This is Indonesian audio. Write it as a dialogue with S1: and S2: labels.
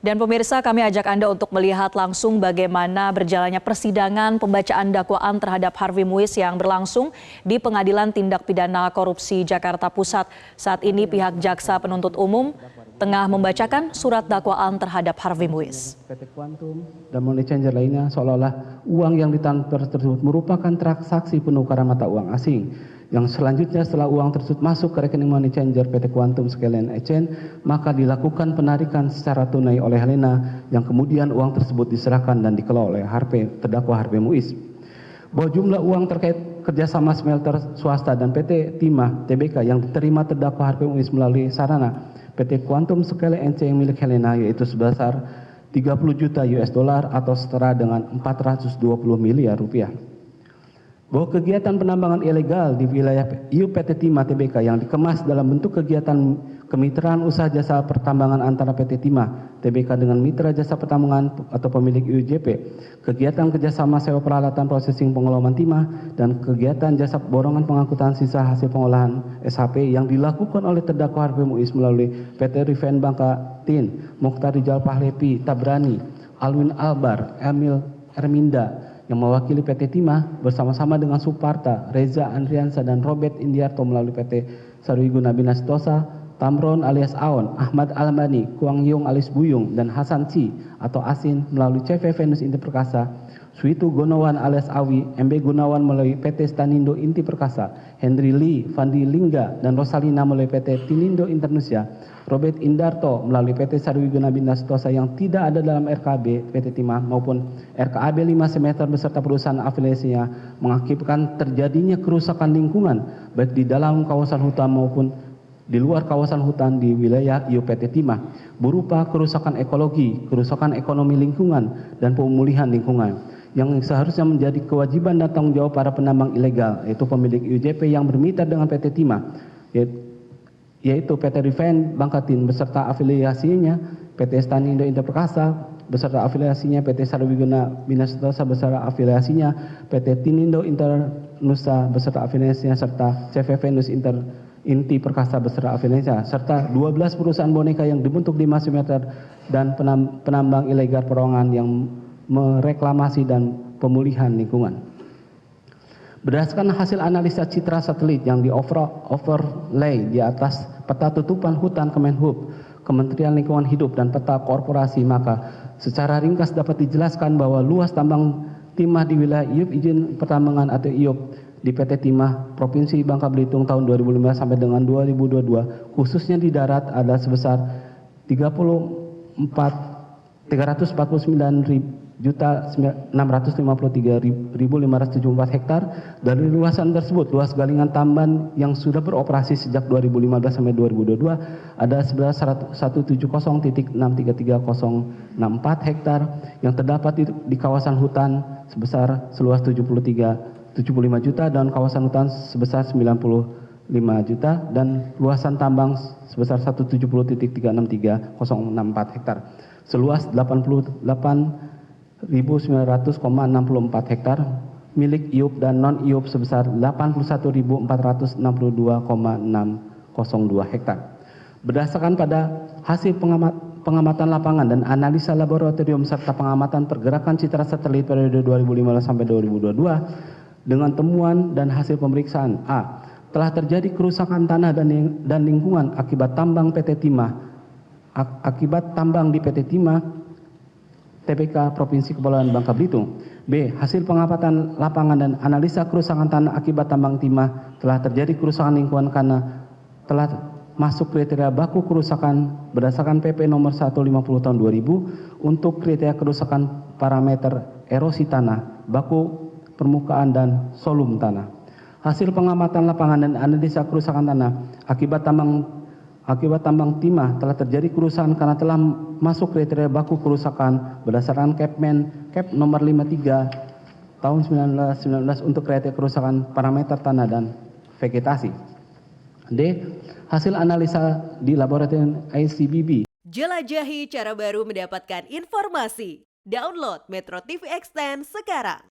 S1: Dan pemirsa, kami ajak Anda untuk melihat langsung bagaimana berjalannya persidangan pembacaan dakwaan terhadap Harvey Muiz yang berlangsung di Pengadilan Tindak Pidana Korupsi Jakarta Pusat. Saat ini pihak Jaksa Penuntut Umum tengah membacakan surat dakwaan terhadap Harvey Muiz.
S2: PT Quantum dan money changer lainnya seolah-olah uang yang ditransfer tersebut merupakan transaksi penukaran mata uang asing. Yang selanjutnya setelah uang tersebut masuk ke rekening money changer PT Quantum sekalian Exchange, maka dilakukan penarikan secara tunai oleh Helena yang kemudian uang tersebut diserahkan dan dikelola oleh terdakwa Harvey Muiz. Bahwa jumlah uang terkait kerjasama smelter swasta dan PT Timah Tbk yang diterima terdakwa Harvey Muiz melalui sarana PT Quantum sekalian Exchange milik Helena yaitu sebesar 30 juta US dollar atau setara dengan 420 miliar rupiah. Bahwa kegiatan penambangan ilegal di wilayah PT Timah Tbk yang dikemas dalam bentuk kegiatan kemitraan usaha jasa pertambangan antara PT Timah Tbk dengan mitra jasa pertambangan atau pemilik IUJP, kegiatan kerjasama sewa peralatan prosesing pengolahan timah, dan kegiatan jasa borongan pengangkutan sisa hasil pengolahan SHP yang dilakukan oleh terdakwa Harvey Muiz melalui PT Riven Bangka Tin, Mokhtar Rijal Pahlevi Tabrani, Alwin Albar, Emil Erminda, yang mewakili PT Timah bersama-sama dengan Suparta, Reza Andriansa, dan Robert Indiarto melalui PT Sarwiguna Binastosa, Tamron alias Aon, Ahmad Almani, Kuang Yung alias Buyung, dan Hasan Ci atau Asin melalui CV Venus Inti Perkasa, Suitu Gunawan alias Awi, MB Gunawan melalui PT Stanindo Inti Perkasa, Henry Lee, Fandi Lingga, dan Rosalina melalui PT Tinindo Indonesia, Robert Indarto melalui PT Sarwiguna Binastosa yang tidak ada dalam RKB PT Timah maupun RKAB 5 semester beserta perusahaan afiliasinya mengakibatkan terjadinya kerusakan lingkungan baik di dalam kawasan hutan maupun di luar kawasan hutan di wilayah PT Timah berupa kerusakan ekologi, kerusakan ekonomi lingkungan, dan pemulihan lingkungan yang seharusnya menjadi kewajiban dan tanggung jawab para penambang ilegal yaitu pemilik IUJP yang bermitra dengan PT Timah yaitu PT Riven Bangkatin beserta afiliasinya, PT Stanindo Inter Perkasa beserta afiliasinya, PT Sarwiguna Binastosa beserta afiliasinya, PT Tinindo Internusa beserta afiliasinya, serta CV Venus Inti Perkasa beserta afiliasinya, serta 12 perusahaan boneka yang dibentuk 5 meter dan penambang ilegal perorangan yang mereklamasi dan pemulihan lingkungan. Berdasarkan hasil analisa citra satelit yang di-overlay di atas peta tutupan hutan Kemenhub, Kementerian Lingkungan Hidup, dan peta korporasi, maka secara ringkas dapat dijelaskan bahwa luas tambang timah di wilayah IUP izin pertambangan atau IUP di PT Timah Provinsi Bangka Belitung tahun 2015 sampai dengan 2022 khususnya di darat ada sebesar 354.653.574 hektar. Dari luasan tersebut, luas galingan tambang yang sudah beroperasi sejak 2015 sampai 2022 ada sebesar 170.633.064 hektar yang terdapat di kawasan hutan sebesar seluas 75 juta dan kawasan hutan sebesar 95 juta dan luasan tambang sebesar 170.363.064 hektar seluas 88.900,64 hektar milik IUP dan non IUP sebesar 81.462,602 hektar. Berdasarkan pada hasil pengamatan lapangan dan analisa laboratorium serta pengamatan pergerakan citra satelit periode 2015 sampai 2022 dengan temuan dan hasil pemeriksaan A. Telah terjadi kerusakan tanah dan lingkungan akibat tambang PT Timah di PT Timah Tbk Provinsi Kepulauan Bangka Belitung. B. Hasil pengamatan lapangan dan analisa kerusakan tanah akibat tambang timah telah terjadi kerusakan lingkungan karena telah masuk kriteria baku kerusakan berdasarkan PP nomor 150 tahun 2000 untuk kriteria kerusakan parameter erosi tanah, baku permukaan, dan solum tanah. Hasil pengamatan lapangan dan analisa kerusakan tanah akibat tambang timah telah terjadi kerusakan karena telah masuk kriteria baku kerusakan berdasarkan Cap nomor 53 tahun 1919 untuk kriteria kerusakan parameter tanah dan vegetasi. D. Hasil analisa di laboratorium ICBB.
S3: Jelajahi cara baru mendapatkan informasi. Download Metro TV Extend sekarang.